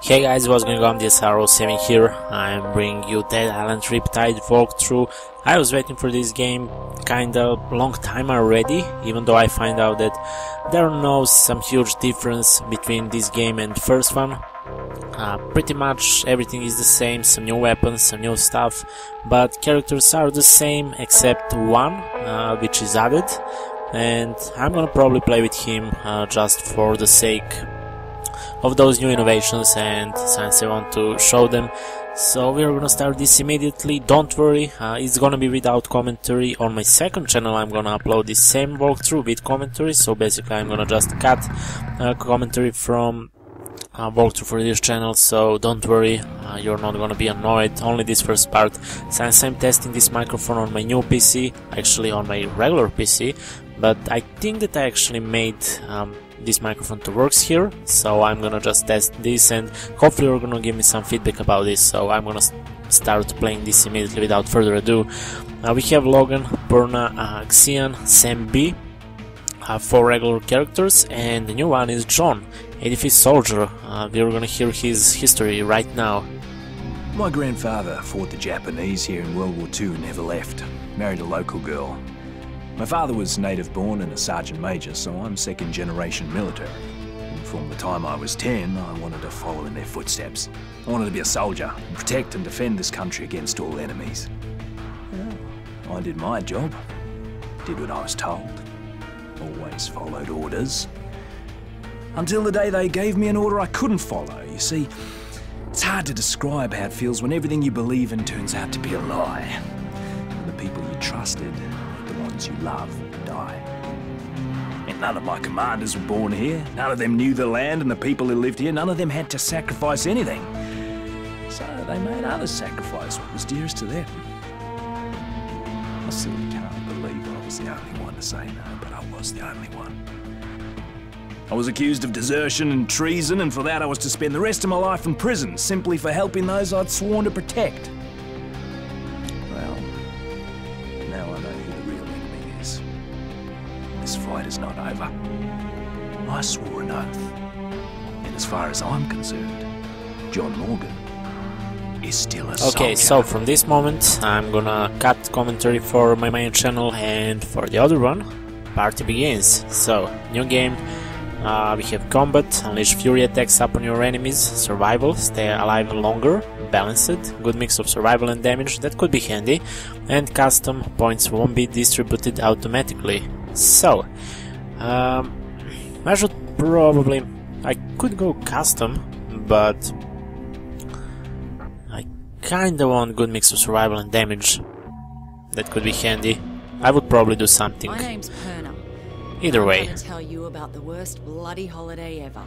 Hey guys, what's going on? This is Arrow7 here. I'm bringing you Dead Island Riptide walkthrough. I was waiting for this game kinda long time already, even though I find out that there are no some huge difference between this game and the first one. Pretty much everything is the same, some new weapons, some new stuff, but characters are the same except one, which is added, and I'm gonna probably play with him just for the sake of those new innovations, and since I want to show them. So we're gonna start this immediately. Don't worry, it's gonna be without commentary. On my second channel I'm gonna upload the same walkthrough with commentary, so basically I'm gonna just cut commentary from walkthrough for this channel, so don't worry, you're not gonna be annoyed, only this first part, since I'm testing this microphone on my new PC, actually on my regular PC, but I think that I actually made this microphone to work here, so I'm gonna just test this and hopefully you're gonna give me some feedback about this. So I'm gonna start playing this immediately without further ado. We have Logan, Purna, Xian, Mei, 4 regular characters, and the new one is John, 85th soldier. We're gonna hear his history right now. My grandfather fought the Japanese here in World War II and never left. Married a local girl. My father was native born and a sergeant major, so I'm second generation military. And from the time I was 10, I wanted to follow in their footsteps. I wanted to be a soldier, and protect and defend this country against all enemies. Well, I did my job, did what I was told, always followed orders. Until the day they gave me an order I couldn't follow. You see, it's hard to describe how it feels when everything you believe in turns out to be a lie. And the people you trusted, you love, die. And none of my commanders were born here. None of them knew the land and the people who lived here. None of them had to sacrifice anything. So they made others sacrifice what was dearest to them. I still can't believe I was the only one to say no, but I was the only one. I was accused of desertion and treason, and for that I was to spend the rest of my life in prison, simply for helping those I'd sworn to protect. Well, now I know who the real enemy is. This fight is not over. I swore an oath. And as far as I'm concerned, John Morgan is still a soldier. Okay, so from this moment I'm gonna cut commentary for my main channel, and for the other one, party begins. So, new game. We have combat, unleash fury attacks upon your enemies, survival, stay alive longer, balanced, good mix of survival and damage, that could be handy, and custom, points won't be distributed automatically. So, I should probably, I could go custom, but I kinda want good mix of survival and damage, that could be handy. I would probably do something. My name's Purna. Either way. I'm going to tell you about the worst bloody holiday ever.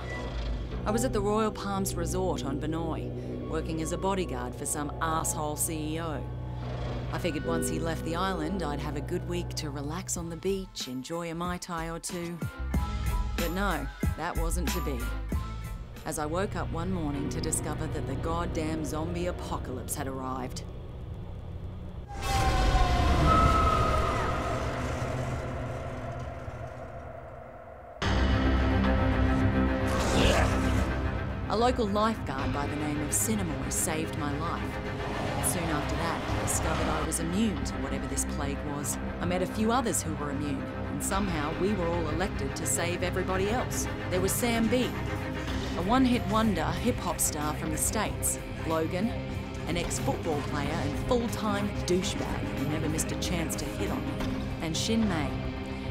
I was at the Royal Palms Resort on Banoi, working as a bodyguard for some asshole CEO. I figured once he left the island, I'd have a good week to relax on the beach, enjoy a Mai Tai or two. But no, that wasn't to be. As I woke up one morning to discover that the goddamn zombie apocalypse had arrived. A local lifeguard by the name of Xian Mei saved my life. Soon after that, I discovered I was immune to whatever this plague was. I met a few others who were immune, and somehow we were all elected to save everybody else. There was Xian Mei, a one-hit wonder hip-hop star from the States, Logan, an ex-football player and full-time douchebag who never missed a chance to hit on me, and Xian Mei,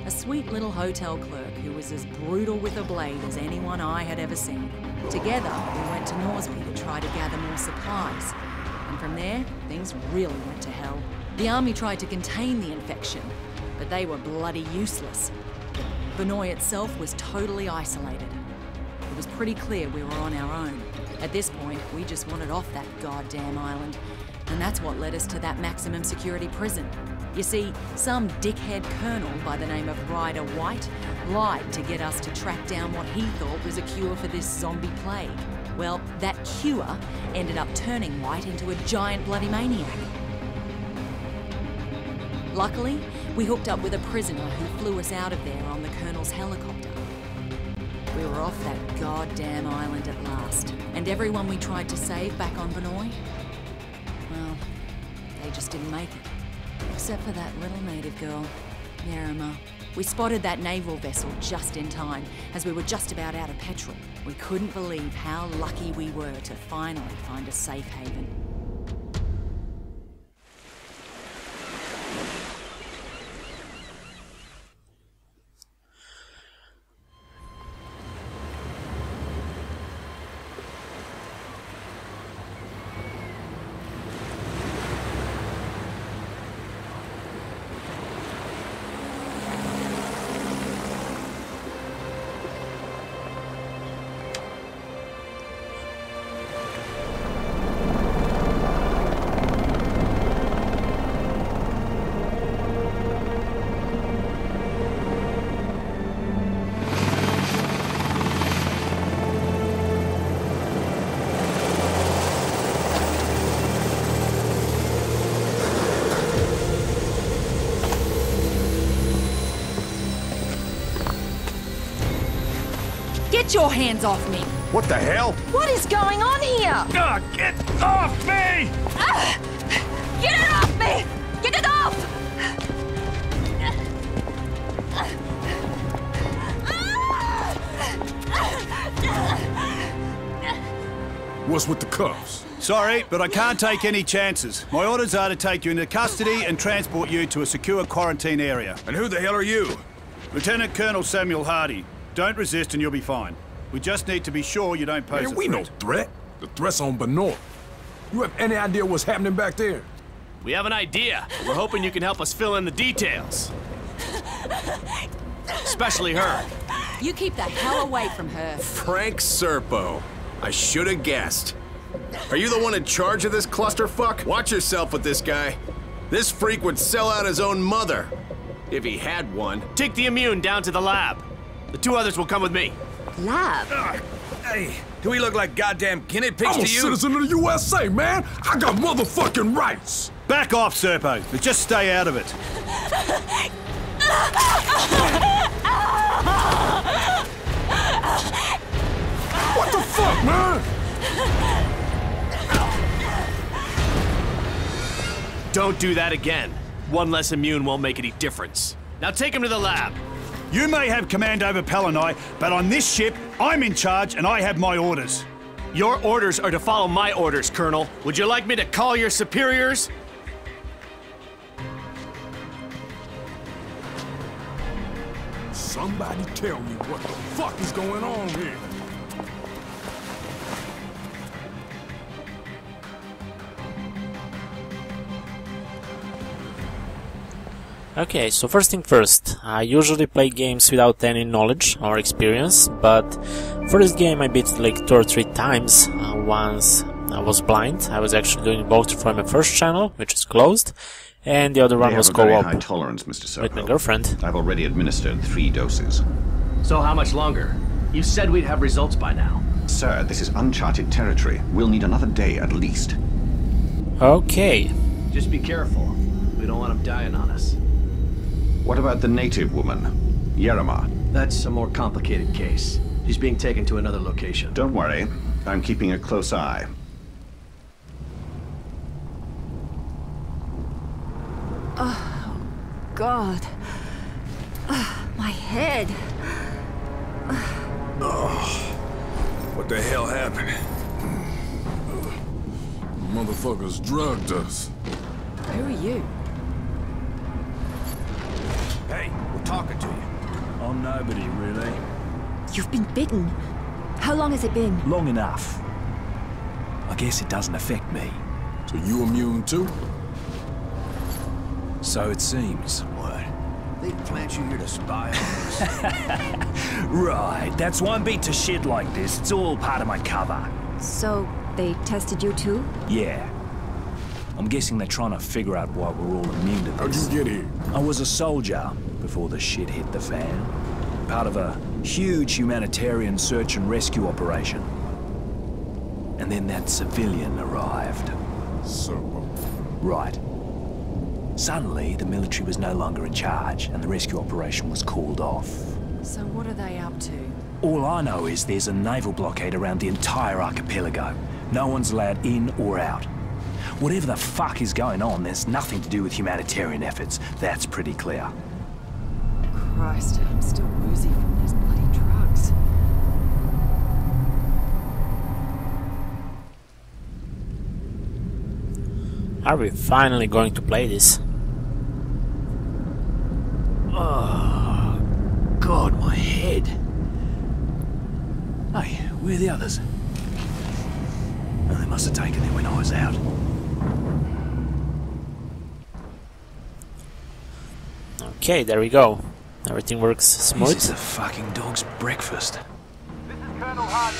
a sweet little hotel clerk who was as brutal with a blade as anyone I had ever seen. Together, we went to Norsby to try to gather more supplies. And from there, things really went to hell. The army tried to contain the infection, but they were bloody useless. Banoi itself was totally isolated. It was pretty clear we were on our own. At this point, we just wanted off that goddamn island. And that's what led us to that maximum security prison. You see, some dickhead colonel by the name of Ryder White lied to get us to track down what he thought was a cure for this zombie plague. Well, that cure ended up turning White into a giant bloody maniac. Luckily, we hooked up with a prisoner who flew us out of there on the colonel's helicopter. We were off that goddamn island at last. And everyone we tried to save back on Banoi, well, they just didn't make it. Except for that little native girl, Yerima. We spotted that naval vessel just in time, as we were just about out of petrol. We couldn't believe how lucky we were to finally find a safe haven. Get your hands off me! What the hell? What is going on here? Get off me! Get it off me! Get it off! What's with the cuffs? Sorry, but I can't take any chances. My orders are to take you into custody and transport you to a secure quarantine area. And who the hell are you? Lieutenant Colonel Samuel Hardy. Don't resist and you'll be fine. We just need to be sure you don't pose a Man, we threat. no threat. The threat's on Banoi. You have any idea what's happening back there? We have an idea. We're hoping you can help us fill in the details. Especially her. You keep the hell away from her. Frank Serpo. I should have guessed. Are you the one in charge of this clusterfuck? Watch yourself with this guy. This freak would sell out his own mother. If he had one. Take the immune down to the lab. The two others will come with me. Lab? Hey, do we look like goddamn guinea pigs I'm a to you? citizen of the USA, man! I got motherfucking rights! Back off, Serpo, but just stay out of it. What the fuck, man? Don't do that again. One less immune won't make any difference. Now take him to the lab. You may have command over Palanoi, but on this ship, I'm in charge and I have my orders. Your orders are to follow my orders, Colonel. Would you like me to call your superiors? Somebody tell me what the fuck is going on here. Okay, so first thing first, I usually play games without any knowledge or experience, but for this game I beat it like 2 or 3 times. Once I was blind, I was actually doing walkthrough from my first channel, which is closed, and the other one was co-op They have a very high tolerance, Mr. Serpo. with my girlfriend. I've already administered 3 doses. So how much longer? You said we'd have results by now. Sir, this is uncharted territory. We'll need another day at least. Okay, Just be careful. We don't want them dying on us. What about the native woman, Yerima? That's a more complicated case. She's being taken to another location. Don't worry. I'm keeping a close eye. Oh, God. My head. What the hell happened? Motherfuckers drugged us. Who are you? Hey, we're talking to you. I'm nobody, really. You've been bitten. How long has it been? Long enough. I guess it doesn't affect me. So you immune too? So it seems. What? They plant you here to spy on us? Right, that's why I'm beat to shit like this. It's all part of my cover. So, they tested you too? Yeah. I'm guessing they're trying to figure out why we're all immune to How'd this. you get here? I was a soldier before the shit hit the fan. Part of a huge humanitarian search and rescue operation. And then that civilian arrived. Serpo. Right. Suddenly, the military was no longer in charge, and the rescue operation was called off. So what are they up to? All I know is there's a naval blockade around the entire archipelago. No one's allowed in or out. Whatever the fuck is going on, there's nothing to do with humanitarian efforts. That's pretty clear. Christ, I'm still woozy from those bloody drugs. Are we finally going to play this? Oh, God, my head. Hey, where are the others? Oh, they must have taken it when I was out. Okay, there we go. Everything works smooth. This is a fucking dog's breakfast. This is Colonel Hunt.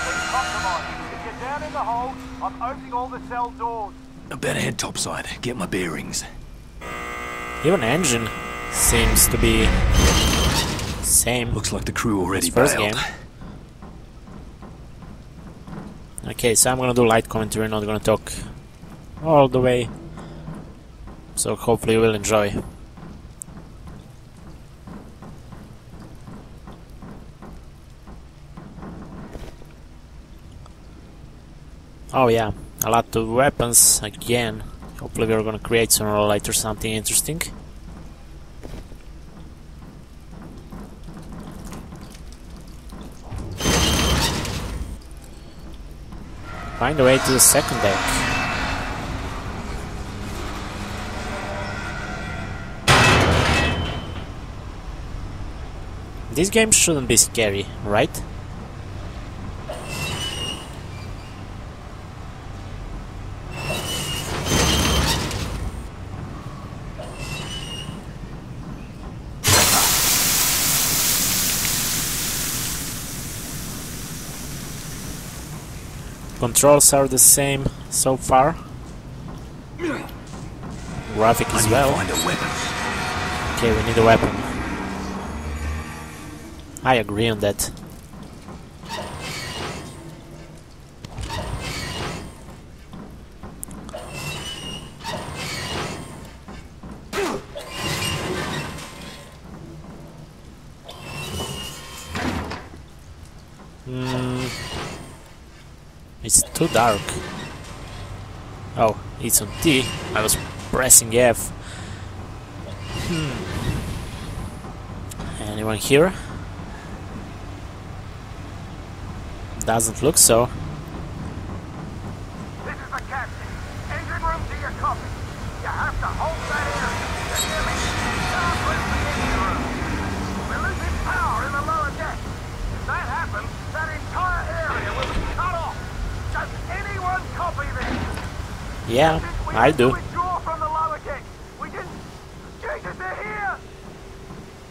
Please compromise. If you're down in the hold, I'm opening all the cell doors. I better head topside, get my bearings. Even engine seems to be same. Looks like the crew already first bailed. game. Okay, so I'm gonna do light commentary, not gonna talk all the way. So hopefully you will enjoy. Oh yeah, a lot of weapons again. Hopefully we're gonna create sooner or later something interesting. Find a way to the second deck. This game shouldn't be scary, right? Controls are the same so far. Graphic as well. Find a weapon. Okay, we need a weapon. I agree on that. It's too dark. Oh, it's on T. I was pressing F. Anyone here? Doesn't look so. This is the captain. Engine room to your copy. You have to hold that area. You hear me? Can't lose the engine room. We're losing power in the lower deck. If that happens, that entire area will be cut off. Does anyone copy this? Yeah, I do. Withdraw from the lower deck. We didn't. Jesus, they're here.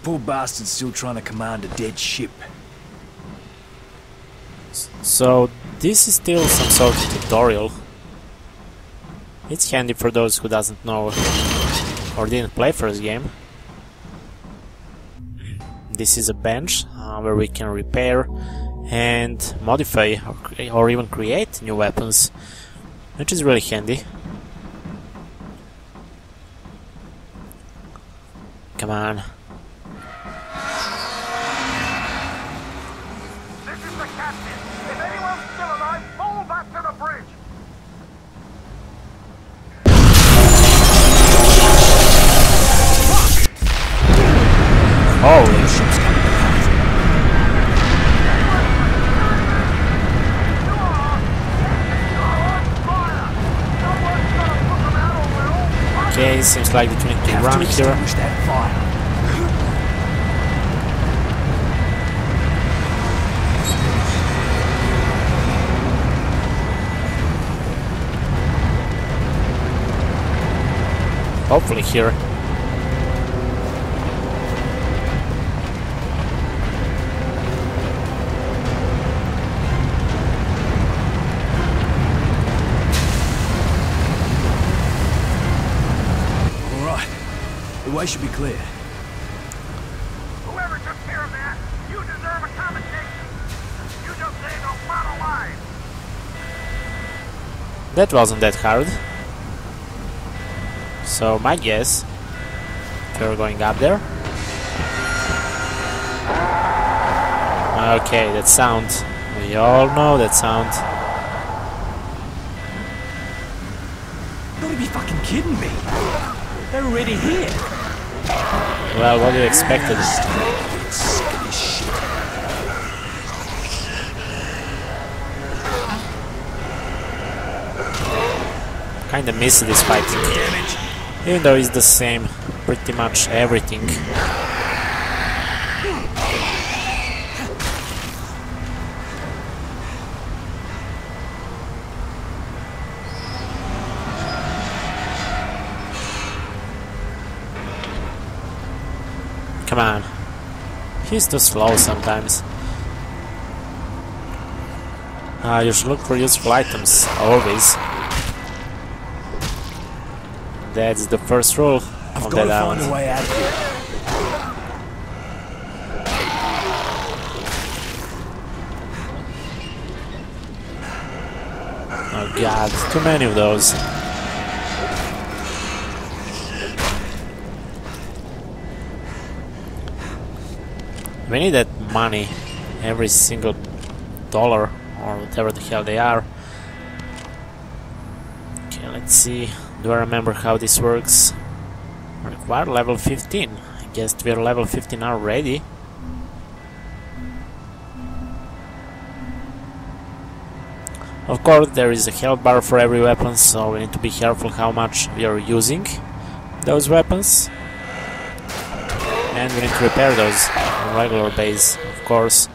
Poor bastard's still trying to command a dead ship. So this is still some sort of tutorial. It's handy for those who doesn't know or didn't play first game. This is a bench where we can repair and modify or even create new weapons, which is really handy. Come on. This is the captain. If anyone's still alive, fall back to the bridge. Holy shit's coming to life. Okay, seems like that we need to run here. That fire. Hopefully here. The way should be clear. Whoever took care of that, you deserve a commendation. You just saved a lot of lives. That wasn't that hard. So my guess, if you're going up there, Okay, that sound. We all know that sound. You gotta be fucking kidding me. They're already here. Well, what do you expect? Kinda miss this fighting, even though it's the same, pretty much everything. Come on, he's too slow sometimes. You should look for useful items, always. That's the first rule of that island. I've got to find a way out of here. Oh god, too many of those. We need that money, every single dollar, or whatever the hell they are. Okay, let's see. Do I remember how this works? Require level 15. I guess we're level 15 already. Of course, there is a health bar for every weapon, so we need to be careful how much we are using those weapons. And we need to repair those on a regular base, of course.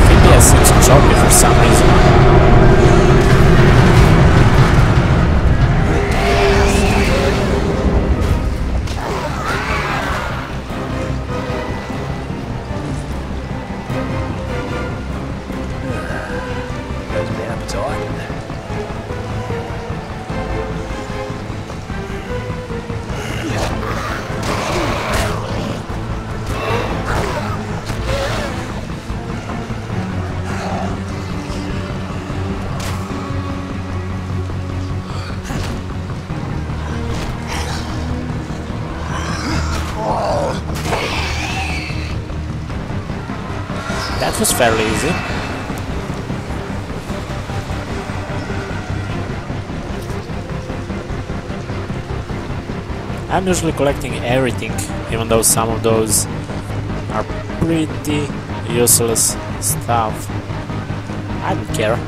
FPS seems choppy for some reason. There's my appetite. That was fairly easy. I'm usually collecting everything, even though some of those are pretty useless stuff. I don't care.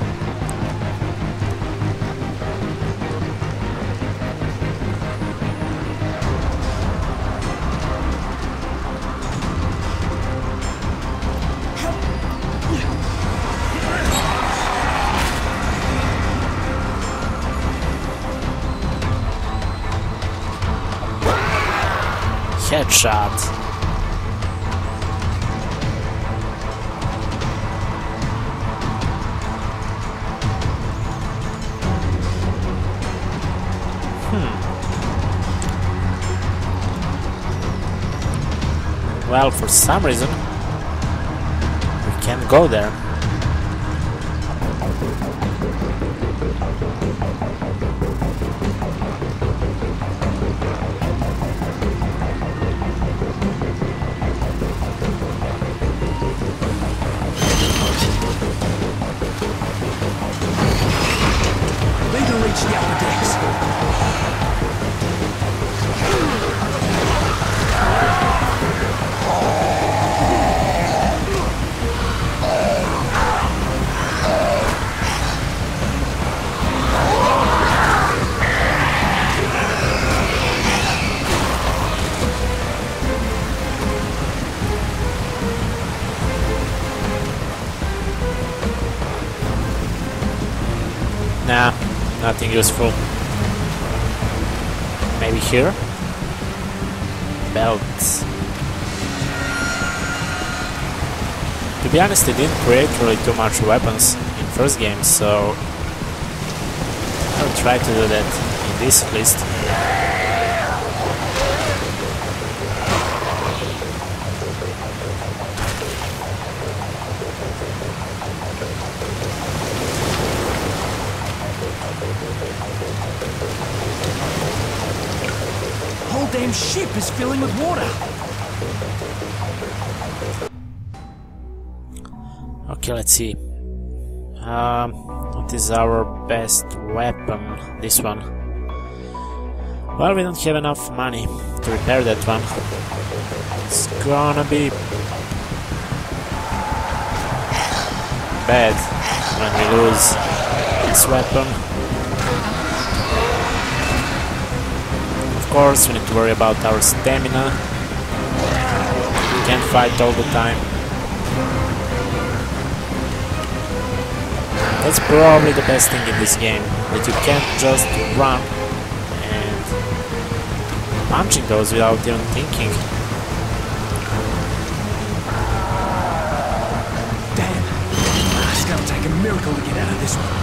Headshot. Well, for some reason, we can't go there. Need to reach the upper decks. Nah, nothing useful. Maybe here? Belts. To be honest, I didn't create really too much weapons in first game, so I'll try to do that in this at least. Whole goddamn ship is filling with water. Okay, let's see. What is our best weapon? This one. Well, we don't have enough money to repair that one. It's gonna be bad when we lose this weapon. Of course, we need to worry about our stamina. We can't fight all the time. That's probably the best thing in this game, that you can't just run and punching those without even thinking. Damn, it's gonna take a miracle to get out of this one.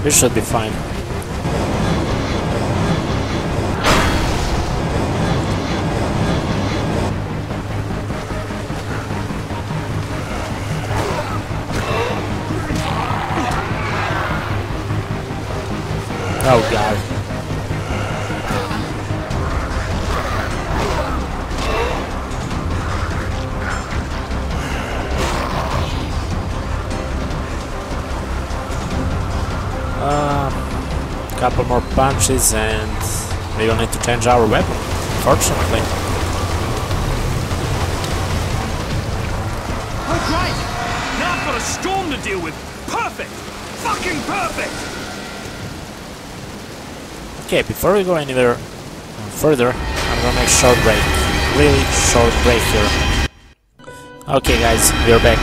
We should be fine. Oh god. Couple more punches and we will need to change our weapon, fortunately. Oh great! Now I've got a storm to deal with! Perfect! Fucking perfect! Okay, before we go anywhere further, I'm gonna make a short break. Really short break here. Okay guys, we're back.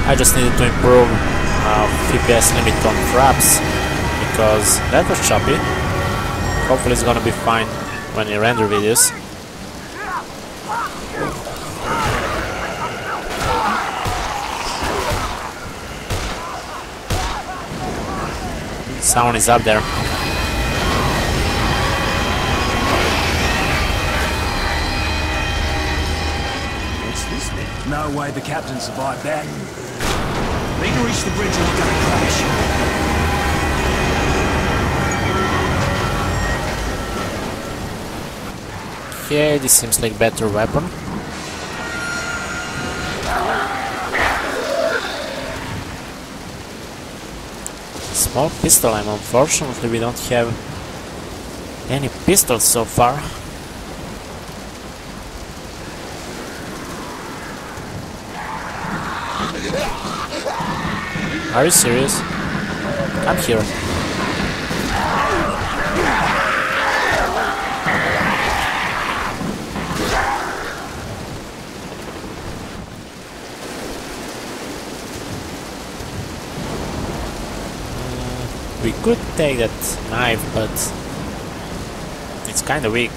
I just needed to improve FPS limit on fraps because that was choppy. Hopefully it's gonna be fine when you render videos. Someone is up there. What's this then? No way the captain survived that. Need to reach the bridge or we're gonna crash. Okay, this seems like better weapon. Small pistol ammo. Unfortunately, we don't have any pistols so far. Are you serious? Come here. We could take that knife, but it's kinda weak.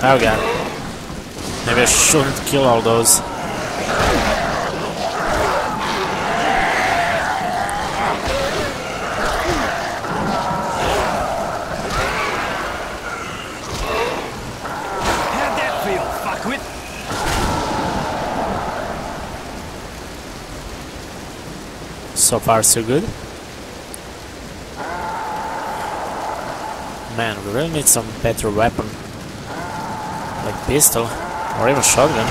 Oh god. Maybe I shouldn't kill all those. How'd that feel, fuckwit? So far so good. Man, we really need some better weapon. Like pistol, or even shotgun.